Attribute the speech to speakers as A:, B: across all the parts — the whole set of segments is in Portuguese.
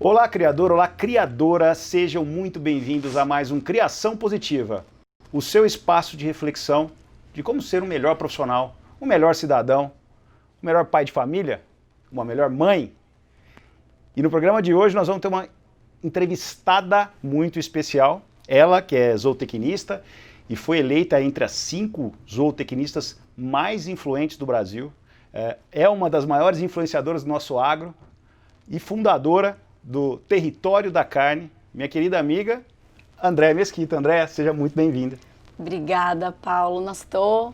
A: Olá, criador, olá, criadora, sejam muito bem-vindos a mais um Criação Positiva, o seu espaço de reflexão de como ser um melhor profissional, um melhor cidadão, um melhor pai de família, uma melhor mãe. E no programa de hoje nós vamos ter uma entrevistada muito especial, ela que é zootecnista e foi eleita entre as 5 zootecnistas mais influentes do Brasil, é uma das maiores influenciadoras do nosso agro e fundadora do Território da Carne, minha querida amiga Andréa Mesquita. Andréa, seja muito bem-vinda.
B: Obrigada, Paulo. Estou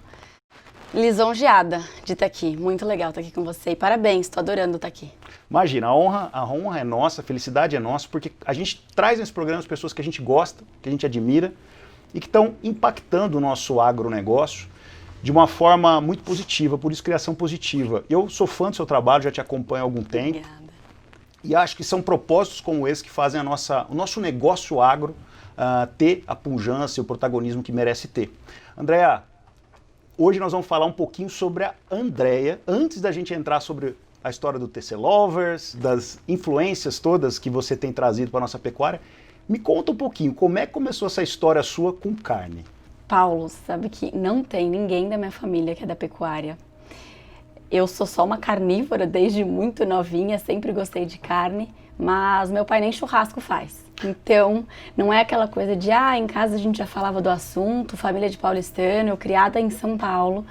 B: lisonjeada de estar aqui. Muito legal estar aqui com você. E parabéns, estou adorando estar aqui.
A: Imagina, a honra é nossa, a felicidade é nossa, porque a gente traz nesse programa as pessoas que a gente gosta, que a gente admira e que estão impactando o nosso agronegócio de uma forma muito positiva, por isso Criação Positiva. Eu sou fã do seu trabalho, já te acompanho há algum tempo.
B: Obrigada.
A: E acho que são propósitos como esse que fazem o nosso negócio agro ter a pujança e o protagonismo que merece ter. Andréa, hoje nós vamos falar um pouquinho sobre a Andréa, antes da gente entrar sobre a história do TC Lovers, das influências todas que você tem trazido para a nossa pecuária. Me conta um pouquinho, como é que começou essa história sua com carne?
B: Paulo, sabe que não tem ninguém da minha família que é da pecuária. Eu sou só uma carnívora desde muito novinha, sempre gostei de carne, mas meu pai nem churrasco faz. Então, não é aquela coisa de, em casa a gente já falava do assunto, família de paulistano, eu criada em São Paulo.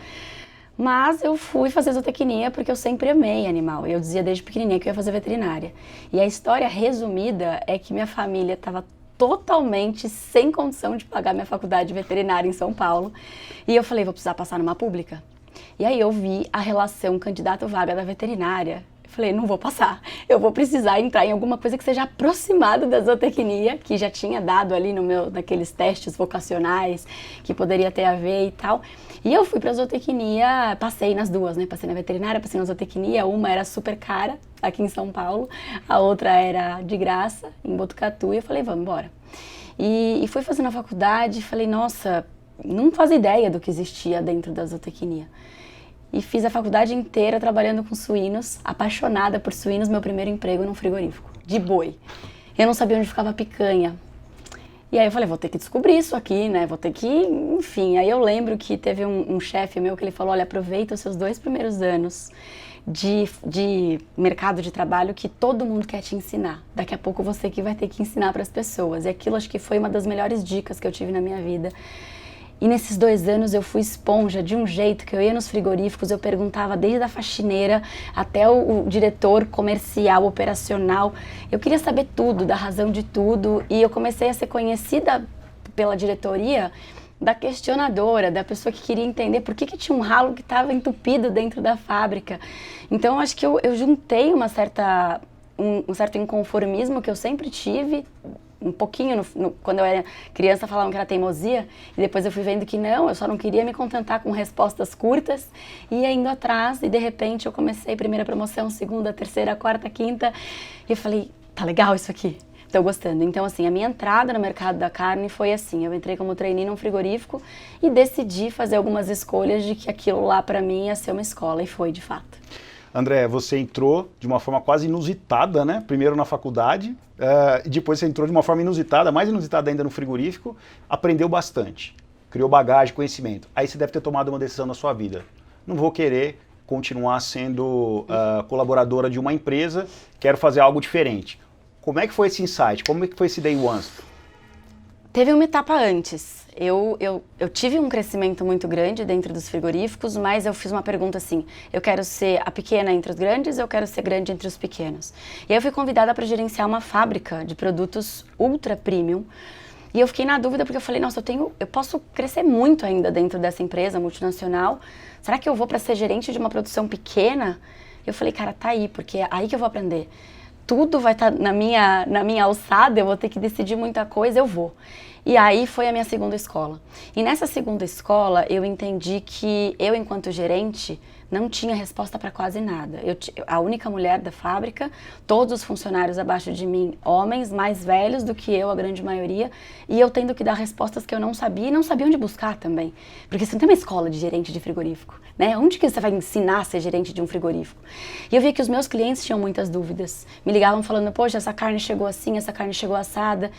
B: Mas eu fui fazer zootecnia porque eu sempre amei animal. Eu dizia desde pequenininha que eu ia fazer veterinária. E a história resumida é que minha família estava totalmente sem condição de pagar minha faculdade de veterinária em São Paulo. E eu falei, vou precisar passar numa pública. E aí eu vi a relação candidato-vaga da veterinária. Eu falei, não vou passar, eu vou precisar entrar em alguma coisa que seja aproximada da zootecnia, que já tinha dado ali naqueles testes vocacionais, que poderia ter a ver e tal. E eu fui pra zootecnia, passei nas duas, né? Passei na veterinária, passei na zootecnia, uma era super cara, aqui em São Paulo, a outra era de graça, em Botucatu, e eu falei, vamos embora. E fui fazendo a faculdade, falei, nossa, não fazia ideia do que existia dentro da zootecnia. E fiz a faculdade inteira trabalhando com suínos, apaixonada por suínos, meu primeiro emprego num frigorífico, de boi. Eu não sabia onde ficava a picanha. E aí eu falei, vou ter que descobrir isso aqui, né? Vou ter que, enfim. Aí eu lembro que teve um chefe meu que ele falou, olha, aproveita os seus 2 primeiros anos de mercado de trabalho que todo mundo quer te ensinar. Daqui a pouco você que vai ter que ensinar para as pessoas. E aquilo acho que foi uma das melhores dicas que eu tive na minha vida. E nesses 2 anos eu fui esponja de um jeito que eu ia nos frigoríficos, eu perguntava desde a faxineira até o diretor comercial, operacional. Eu queria saber tudo, da razão de tudo, e eu comecei a ser conhecida pela diretoria da questionadora, da pessoa que queria entender por que tinha um ralo que estava entupido dentro da fábrica. Então acho que eu juntei um certo inconformismo que eu sempre tive, um pouquinho, quando eu era criança falavam que era teimosia, e depois eu fui vendo que não, eu só não queria me contentar com respostas curtas, e ia indo atrás, e de repente eu comecei primeira promoção, segunda, terceira, quarta, quinta, e eu falei, tá legal isso aqui, tô gostando. Então assim, a minha entrada no mercado da carne foi assim, eu entrei como trainee num frigorífico e decidi fazer algumas escolhas de que aquilo lá pra mim ia ser uma escola, e foi de fato.
A: André, você entrou de uma forma quase inusitada, né? Primeiro na faculdade, e depois você entrou de uma forma inusitada, mais inusitada ainda no frigorífico, aprendeu bastante, criou bagagem, conhecimento. Aí você deve ter tomado uma decisão na sua vida. Não vou querer continuar sendo colaboradora de uma empresa, quero fazer algo diferente. Como é que foi esse insight? Como é que foi esse day one?
B: Teve uma etapa antes. Eu tive um crescimento muito grande dentro dos frigoríficos, mas eu fiz uma pergunta assim, eu quero ser a pequena entre os grandes, eu quero ser grande entre os pequenos. E aí eu fui convidada para gerenciar uma fábrica de produtos ultra premium, e eu fiquei na dúvida porque eu falei, nossa, eu posso crescer muito ainda dentro dessa empresa multinacional, será que eu vou para ser gerente de uma produção pequena? Eu falei, cara, tá aí, porque é aí que eu vou aprender. Tudo vai estar na minha alçada, eu vou ter que decidir muita coisa, eu vou. E aí foi a minha segunda escola. E nessa segunda escola eu entendi que eu, enquanto gerente, não tinha resposta para quase nada. A única mulher da fábrica, todos os funcionários abaixo de mim, homens mais velhos do que eu, a grande maioria, e eu tendo que dar respostas que eu não sabia e não sabia onde buscar também. Porque você não tem uma escola de gerente de frigorífico, né? Onde que você vai ensinar a ser gerente de um frigorífico? E eu via que os meus clientes tinham muitas dúvidas. Me ligavam falando, poxa, essa carne chegou assim, essa carne chegou assada.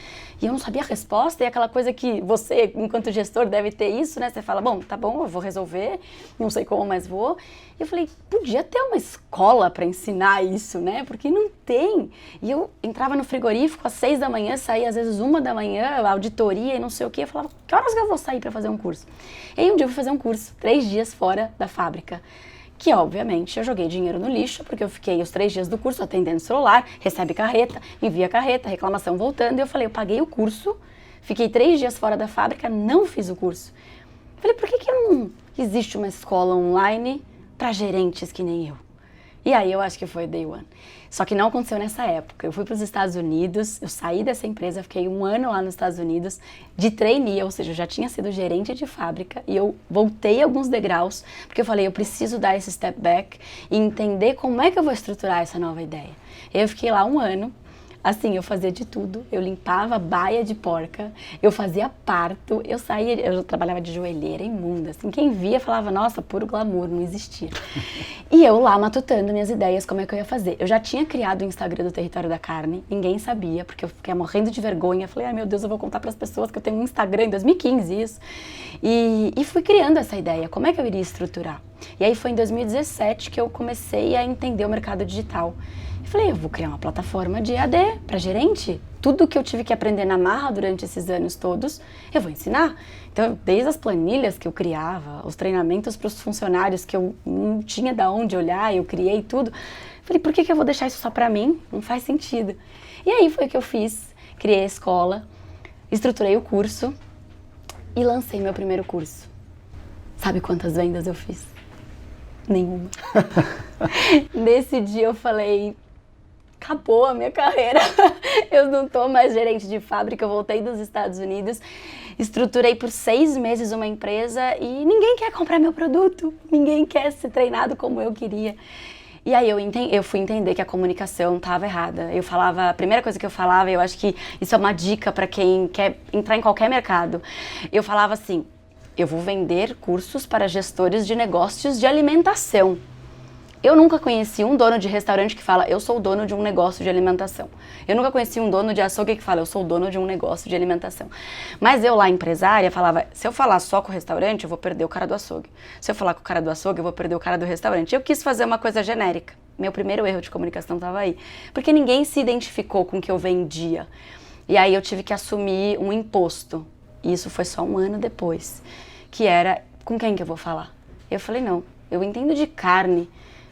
B: E eu não sabia a resposta, e aquela coisa que você, enquanto gestor, deve ter isso, né? Você fala, bom, tá bom, eu vou resolver, não sei como, mas vou. E eu falei, podia ter uma escola para ensinar isso, né? Porque não tem. E eu entrava no frigorífico às 6 da manhã, saía às vezes 1 da manhã, auditoria e não sei o quê. Eu falava, que horas que eu vou sair para fazer um curso? E aí um dia eu fui fazer um curso, 3 dias fora da fábrica. Que, obviamente, eu joguei dinheiro no lixo, porque eu fiquei os 3 dias do curso atendendo celular, recebe carreta, envia carreta, reclamação voltando. E eu falei, eu paguei o curso, fiquei 3 dias fora da fábrica, não fiz o curso. Eu falei, por que não existe uma escola online para gerentes que nem eu? E aí eu acho que foi day one. Só que não aconteceu nessa época. Eu fui para os Estados Unidos, eu saí dessa empresa, fiquei 1 ano lá nos Estados Unidos de trainee, ou seja, eu já tinha sido gerente de fábrica e eu voltei alguns degraus, porque eu falei, eu preciso dar esse step back e entender como é que eu vou estruturar essa nova ideia. Eu fiquei lá 1 ano. Assim, eu fazia de tudo, eu limpava baia de porca, eu fazia parto, eu saía, eu trabalhava de joelheira imunda, assim, quem via falava, nossa, puro glamour, não existia. E eu lá matutando minhas ideias, como é que eu ia fazer. Eu já tinha criado o Instagram do Território da Carne, ninguém sabia, porque eu fiquei morrendo de vergonha, falei, ai meu Deus, eu vou contar para as pessoas que eu tenho um Instagram em 2015, isso. E fui criando essa ideia, como é que eu iria estruturar. E aí foi em 2017 que eu comecei a entender o mercado digital. Falei, eu vou criar uma plataforma de EAD para gerente. Tudo que eu tive que aprender na marra durante esses anos todos, eu vou ensinar. Então, desde as planilhas que eu criava, os treinamentos para os funcionários que eu não tinha de onde olhar, eu criei tudo. Falei, por que eu vou deixar isso só para mim? Não faz sentido. E aí foi o que eu fiz. Criei a escola, estruturei o curso e lancei meu primeiro curso. Sabe quantas vendas eu fiz? Nenhuma. Nesse dia eu falei, acabou a minha carreira, eu não tô mais gerente de fábrica, eu voltei dos Estados Unidos, estruturei por 6 meses uma empresa e ninguém quer comprar meu produto, ninguém quer ser treinado como eu queria. E aí eu fui entender que a comunicação estava errada. Eu falava, a primeira coisa que eu falava, eu acho que isso é uma dica para quem quer entrar em qualquer mercado, eu falava assim, eu vou vender cursos para gestores de negócios de alimentação. Eu nunca conheci um dono de restaurante que fala, eu sou o dono de um negócio de alimentação. Eu nunca conheci um dono de açougue que fala, eu sou o dono de um negócio de alimentação. Mas eu lá, empresária, falava, se eu falar só com o restaurante, eu vou perder o cara do açougue. Se eu falar com o cara do açougue, eu vou perder o cara do restaurante. Eu quis fazer uma coisa genérica. Meu primeiro erro de comunicação estava aí. Porque ninguém se identificou com o que eu vendia. E aí eu tive que assumir um imposto. E isso foi só 1 ano depois. Que era, com quem que eu vou falar? Eu falei, não, eu entendo de carne.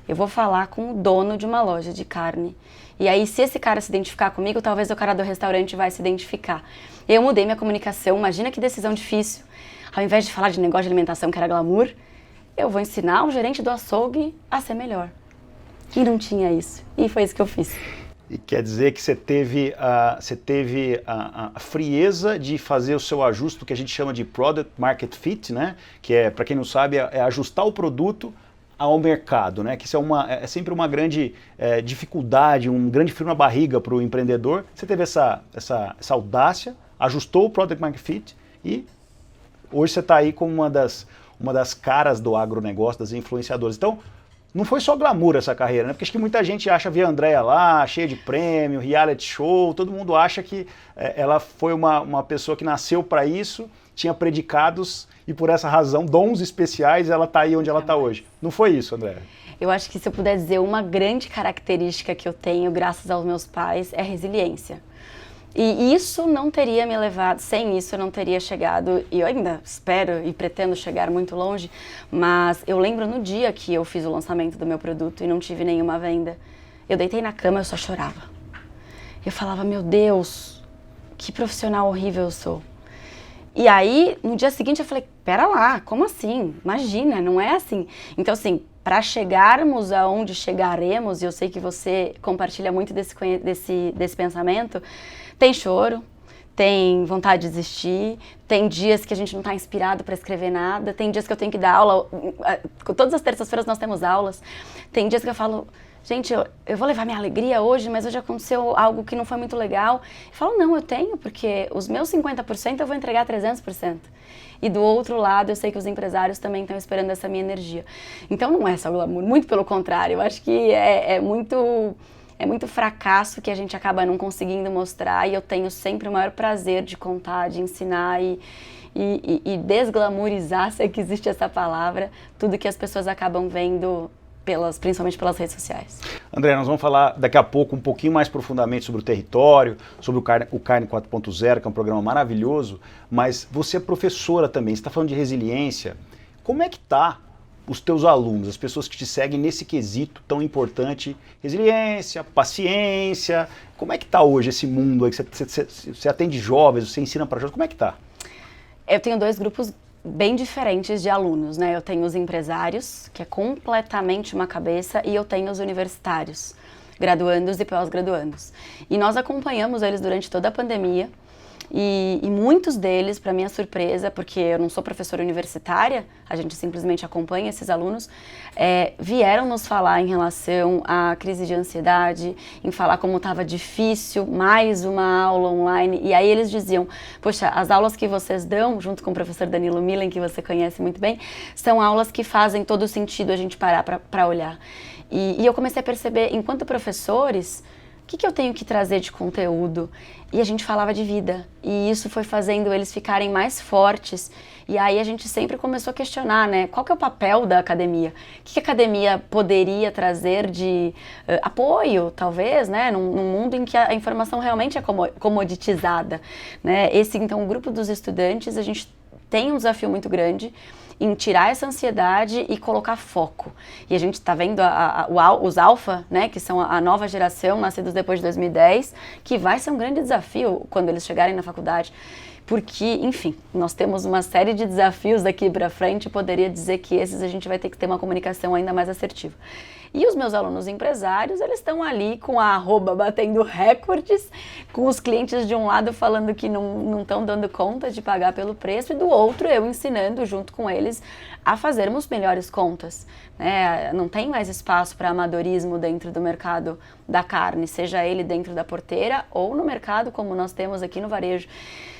B: Eu vou falar com o dono de uma loja de carne. E aí, se esse cara se identificar comigo, talvez o cara do restaurante vai se identificar. Eu mudei minha comunicação, imagina que decisão difícil. Ao invés de falar de negócio de alimentação, que era glamour, eu vou ensinar o gerente do açougue a ser melhor. E não tinha isso. E foi isso que eu fiz.
A: E quer dizer que você teve a frieza de fazer o seu ajuste, que a gente chama de Product Market Fit, né? Que é, para quem não sabe, é ajustar o produto ao mercado, né? Que isso é sempre uma grande dificuldade, um grande frio na barriga para o empreendedor. Você teve essa audácia, ajustou o Product Market Fit e hoje você está aí como uma das caras do agronegócio, das influenciadoras. Então, não foi só glamour essa carreira, né? Porque acho que muita gente acha ver a Andrea lá, cheia de prêmio, reality show, todo mundo acha que ela foi uma pessoa que nasceu para isso, tinha predicados e por essa razão, dons especiais, ela está aí onde ela está hoje. Não foi isso, Andrea?
B: Eu acho que se eu puder dizer uma grande característica que eu tenho, graças aos meus pais, é resiliência. E isso não teria me levado, sem isso eu não teria chegado, e eu ainda espero e pretendo chegar muito longe, mas eu lembro no dia que eu fiz o lançamento do meu produto e não tive nenhuma venda, eu deitei na cama e eu só chorava. Eu falava, meu Deus, que profissional horrível eu sou. E aí, no dia seguinte eu falei, pera lá, como assim? Imagina, não é assim. Então assim, para chegarmos aonde chegaremos, e eu sei que você compartilha muito desse pensamento, tem choro, tem vontade de desistir, tem dias que a gente não está inspirado para escrever nada, tem dias que eu tenho que dar aula, todas as terças-feiras nós temos aulas, tem dias que eu falo, gente, eu vou levar minha alegria hoje, mas hoje aconteceu algo que não foi muito legal. Eu falo, não, eu tenho, porque os meus 50% eu vou entregar 300%. E do outro lado, eu sei que os empresários também estão esperando essa minha energia. Então não é só glamour, muito pelo contrário, eu acho que é muito fracasso que a gente acaba não conseguindo mostrar, e eu tenho sempre o maior prazer de contar, de ensinar e desglamourizar, se é que existe essa palavra, tudo que as pessoas acabam vendo, principalmente pelas redes sociais.
A: André, nós vamos falar daqui a pouco um pouquinho mais profundamente sobre o território, sobre o Carne 4.0, que é um programa maravilhoso, mas você é professora também, você está falando de resiliência. Como é que está os teus alunos, as pessoas que te seguem nesse quesito tão importante, resiliência, paciência? Como é que está hoje esse mundo aí, que você atende jovens, você ensina para jovens, como é que está?
B: Eu tenho dois grupos bem diferentes de alunos, né? Eu tenho os empresários, que é completamente uma cabeça, e eu tenho os universitários, graduandos e pós-graduandos. E nós acompanhamos eles durante toda a pandemia, e muitos deles, para minha surpresa, porque eu não sou professora universitária, a gente simplesmente acompanha esses alunos, vieram nos falar em relação à crise de ansiedade, em falar como estava difícil, mais uma aula online, e aí eles diziam, poxa, as aulas que vocês dão, junto com o professor Danilo Milen, que você conhece muito bem, são aulas que fazem todo sentido a gente parar para olhar. E eu comecei a perceber, enquanto professores, o que eu tenho que trazer de conteúdo? E a gente falava de vida, e isso foi fazendo eles ficarem mais fortes. E aí a gente sempre começou a questionar, né? Qual que é o papel da academia? O que a academia poderia trazer de apoio, talvez, né? Num mundo em que a informação realmente é comoditizada, né? Então, o grupo dos estudantes, a gente tem um desafio muito grande em tirar essa ansiedade e colocar foco. E a gente está vendo os alfa, né, que são a nova geração, nascidos depois de 2010, que vai ser um grande desafio quando eles chegarem na faculdade. Porque, enfim, nós temos uma série de desafios daqui para frente, poderia dizer que esses a gente vai ter que ter uma comunicação ainda mais assertiva. E os meus alunos empresários, eles estão ali com a arroba batendo recordes, com os clientes de um lado falando que não estão dando conta de pagar pelo preço, e do outro eu ensinando junto com eles a fazermos melhores contas, né? Não tem mais espaço para amadorismo dentro do mercado da carne, seja ele dentro da porteira ou no mercado como nós temos aqui no varejo.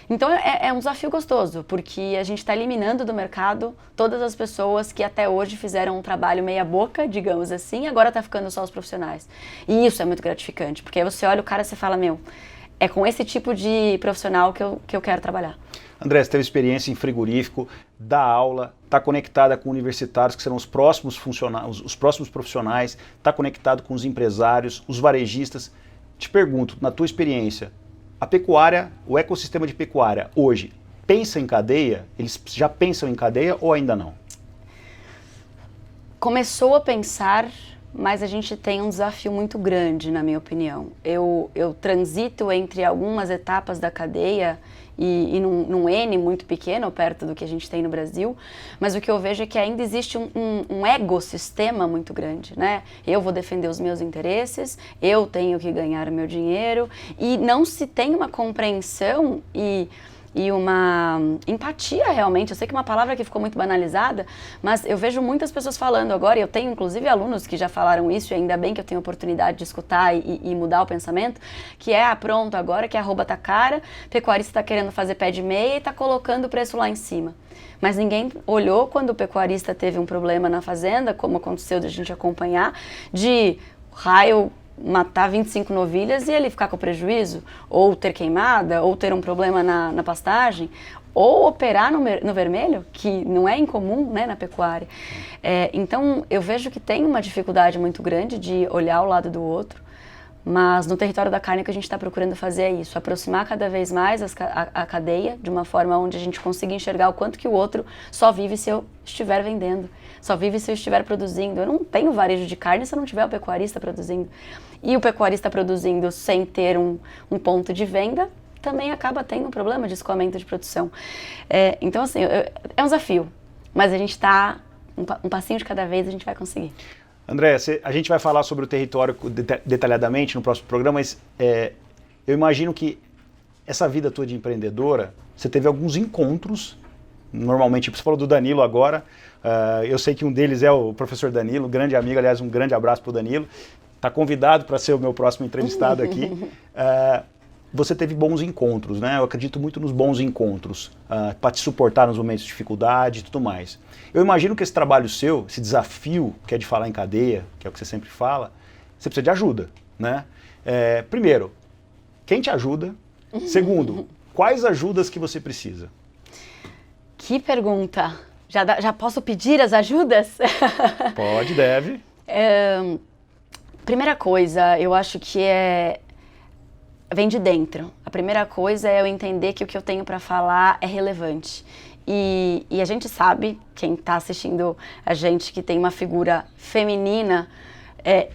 B: Então é um desafio gostoso, porque a gente está eliminando do mercado todas as pessoas que até hoje fizeram um trabalho meia boca, digamos assim, e agora está ficando só os profissionais. E isso é muito gratificante, porque aí você olha o cara e você fala, meu, é com esse tipo de profissional que eu quero trabalhar.
A: André, você teve experiência em frigorífico, dá aula, está conectada com universitários, que serão os próximos funcionários, os próximos profissionais, está conectado com os empresários, os varejistas. Te pergunto, na tua experiência, a pecuária, o ecossistema de pecuária hoje, pensa em cadeia? Eles já pensam em cadeia ou ainda não?
B: Começou a pensar, mas a gente tem um desafio muito grande, na minha opinião. Eu transito entre algumas etapas da cadeia e num N muito pequeno, perto do que a gente tem no Brasil, mas o que eu vejo é que ainda existe um ecossistema muito grande, né? Eu vou defender os meus interesses, eu tenho que ganhar o meu dinheiro, e não se tem uma compreensão e uma empatia realmente. Eu sei que é uma palavra que ficou muito banalizada, mas eu vejo muitas pessoas falando agora, e eu tenho inclusive alunos que já falaram isso, e ainda bem que eu tenho a oportunidade de escutar e mudar o pensamento, que pronto, agora que a arroba tá cara, pecuarista tá querendo fazer pé de meia e tá colocando o preço lá em cima. Mas ninguém olhou quando o pecuarista teve um problema na fazenda, como aconteceu de a gente acompanhar, de raio matar 25 novilhas e ele ficar com prejuízo, ou ter queimada, ou ter um problema na pastagem, ou operar no vermelho, que não é incomum, né, na pecuária. Então, eu vejo que tem uma dificuldade muito grande de olhar o lado do outro, mas no território da carne o que a gente está procurando fazer é isso, aproximar cada vez mais a cadeia, de uma forma onde a gente consiga enxergar o quanto que o outro só vive se eu estiver vendendo, só vive se eu estiver produzindo. Eu não tenho varejo de carne se eu não tiver o pecuarista produzindo. E o pecuarista produzindo sem ter um ponto de venda, também acaba tendo um problema de escoamento de produção. Então, assim, é um desafio, mas a gente está um passinho de cada vez, a gente vai conseguir.
A: André, a gente vai falar sobre o território detalhadamente no próximo programa, mas eu imagino que essa vida tua de empreendedora, você teve alguns encontros, normalmente, você falou do Danilo agora, eu sei que um deles é o professor Danilo, grande amigo, aliás, um grande abraço para o Danilo, está convidado para ser o meu próximo entrevistado aqui. Você teve bons encontros, né? Eu acredito muito nos bons encontros, para te suportar nos momentos de dificuldade e tudo mais. Eu imagino que esse trabalho seu, esse desafio que é de falar em cadeia, que é o que você sempre fala, você precisa de ajuda, né? Primeiro, quem te ajuda? Segundo, quais ajudas que você precisa?
B: Que pergunta! Já posso pedir as ajudas?
A: Pode, deve.
B: Primeira coisa, eu acho que vem de dentro. A primeira coisa é eu entender que o que eu tenho para falar é relevante. E a gente sabe, quem está assistindo a gente, que tem uma figura feminina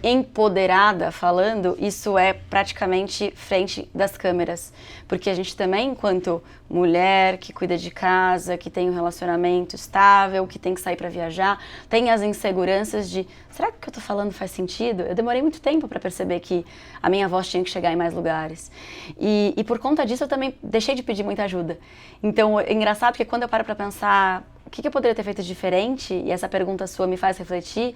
B: empoderada falando, isso é praticamente frente das câmeras. Porque a gente também, enquanto mulher que cuida de casa, que tem um relacionamento estável, que tem que sair para viajar, tem as inseguranças de, será que o que eu estou falando faz sentido? Eu demorei muito tempo para perceber que a minha voz tinha que chegar em mais lugares. E por conta disso eu também deixei de pedir muita ajuda. Então é engraçado porque quando eu paro para pensar o que eu poderia ter feito diferente, e essa pergunta sua me faz refletir,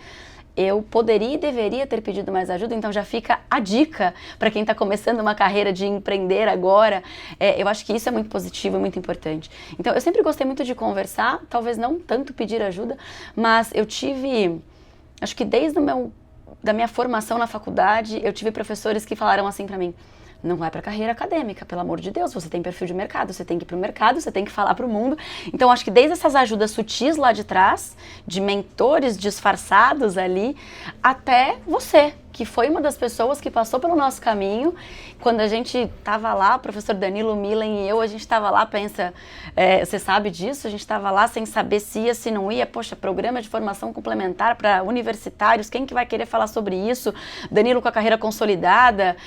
B: eu poderia e deveria ter pedido mais ajuda, então já fica a dica para quem está começando uma carreira de empreender agora. Eu acho que isso é muito positivo e muito importante. Então, eu sempre gostei muito de conversar, talvez não tanto pedir ajuda, mas eu tive, acho que desde da minha formação na faculdade, eu tive professores que falaram assim para mim: não vai para a carreira acadêmica, pelo amor de Deus, você tem perfil de mercado, você tem que ir para o mercado, você tem que falar para o mundo. Então, acho que desde essas ajudas sutis lá de trás, de mentores disfarçados ali, até você, que foi uma das pessoas que passou pelo nosso caminho. Quando a gente estava lá, o professor Danilo Milen e eu, a gente estava lá, você sabe disso, a gente estava lá sem saber se ia, se não ia. Poxa, programa de formação complementar para universitários, quem que vai querer falar sobre isso? Danilo com a carreira consolidada,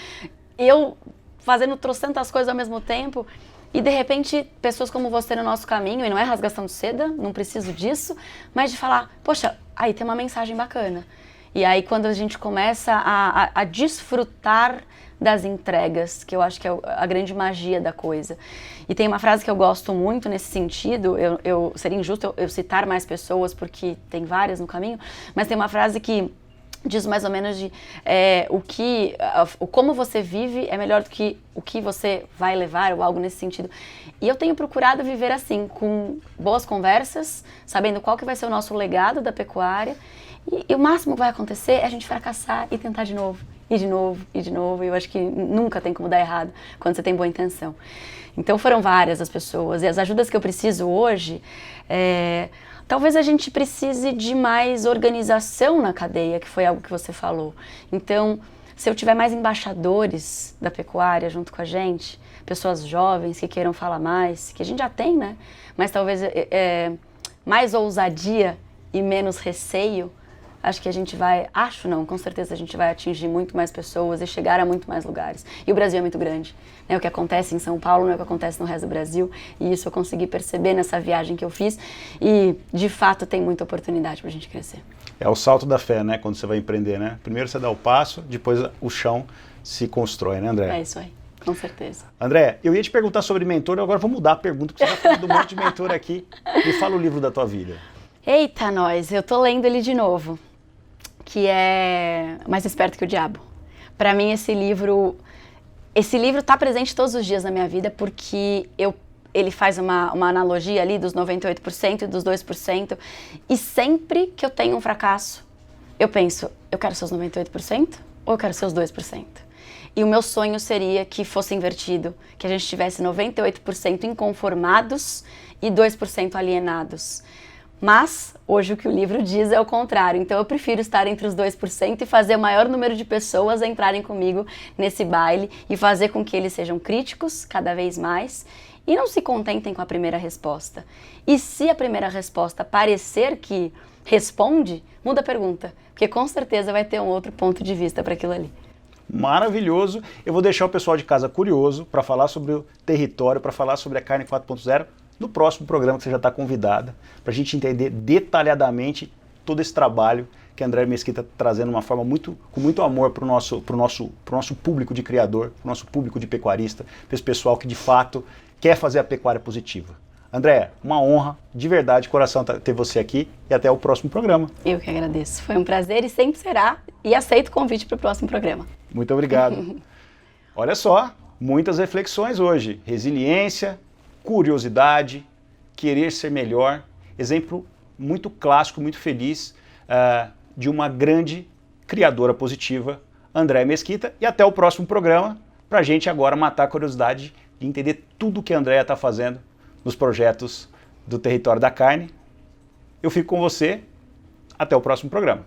B: eu fazendo trocentas coisas ao mesmo tempo, e de repente pessoas como você no nosso caminho, e não é rasgação de seda, não preciso disso, mas de falar, poxa, aí tem uma mensagem bacana. E aí quando a gente começa a desfrutar das entregas, que eu acho que é a grande magia da coisa. E tem uma frase que eu gosto muito nesse sentido, seria injusto eu citar mais pessoas, porque tem várias no caminho, mas tem uma frase que diz mais ou menos de como você vive é melhor do que o que você vai levar, ou algo nesse sentido. E eu tenho procurado viver assim, com boas conversas, sabendo qual que vai ser o nosso legado da pecuária, e o máximo que vai acontecer é a gente fracassar e tentar de novo, e de novo, e de novo. E eu acho que nunca tem como dar errado quando você tem boa intenção. Então foram várias as pessoas, e as ajudas que eu preciso hoje, talvez a gente precise de mais organização na cadeia, que foi algo que você falou. Então, se eu tiver mais embaixadores da pecuária junto com a gente, pessoas jovens que queiram falar mais, que a gente já tem, né? Mas talvez mais ousadia e menos receio, acho que a gente com certeza a gente vai atingir muito mais pessoas e chegar a muito mais lugares. E o Brasil é muito grande, né? O que acontece em São Paulo não é o que acontece no resto do Brasil, e isso eu consegui perceber nessa viagem que eu fiz, e de fato tem muita oportunidade pra gente crescer.
A: É o salto da fé, né? Quando você vai empreender, né? Primeiro você dá o passo, depois o chão se constrói, né, André?
B: É isso aí, com certeza.
A: André, eu ia te perguntar sobre mentor, agora vou mudar a pergunta, porque você já falou de um monte de mentor aqui. Me fala o livro da tua vida.
B: Eita, nós, eu tô lendo ele de novo, que é Mais Esperto que o Diabo. Para mim, esse livro está presente todos os dias na minha vida, porque ele faz uma analogia ali dos 98% e dos 2%, e sempre que eu tenho um fracasso, eu penso, eu quero ser os 98% ou eu quero ser os 2%? E o meu sonho seria que fosse invertido, que a gente tivesse 98% inconformados e 2% alienados. Mas, hoje o que o livro diz é o contrário, então eu prefiro estar entre os 2% e fazer o maior número de pessoas entrarem comigo nesse baile e fazer com que eles sejam críticos cada vez mais e não se contentem com a primeira resposta. E se a primeira resposta parecer que responde, muda a pergunta, porque com certeza vai ter um outro ponto de vista para aquilo ali.
A: Maravilhoso. Eu vou deixar o pessoal de casa curioso para falar sobre o território, para falar sobre a Carne 4.0, no próximo programa que você já está convidada, para a gente entender detalhadamente todo esse trabalho que a Andréa Mesquita está trazendo de uma forma com muito amor para o nosso público de criador, para o nosso público de pecuarista, para esse pessoal que de fato quer fazer a pecuária positiva. Andréa, uma honra, de verdade, de coração ter você aqui e até o próximo programa.
B: Eu que agradeço. Foi um prazer e sempre será. E aceito o convite para o próximo programa.
A: Muito obrigado. Olha só, muitas reflexões hoje. Resiliência, curiosidade, querer ser melhor. Exemplo muito clássico, muito feliz de uma grande criadora positiva, Andréa Mesquita. E até o próximo programa, para a gente agora matar a curiosidade de entender tudo que a Andréa está fazendo nos projetos do Território da Carne. Eu fico com você. Até o próximo programa.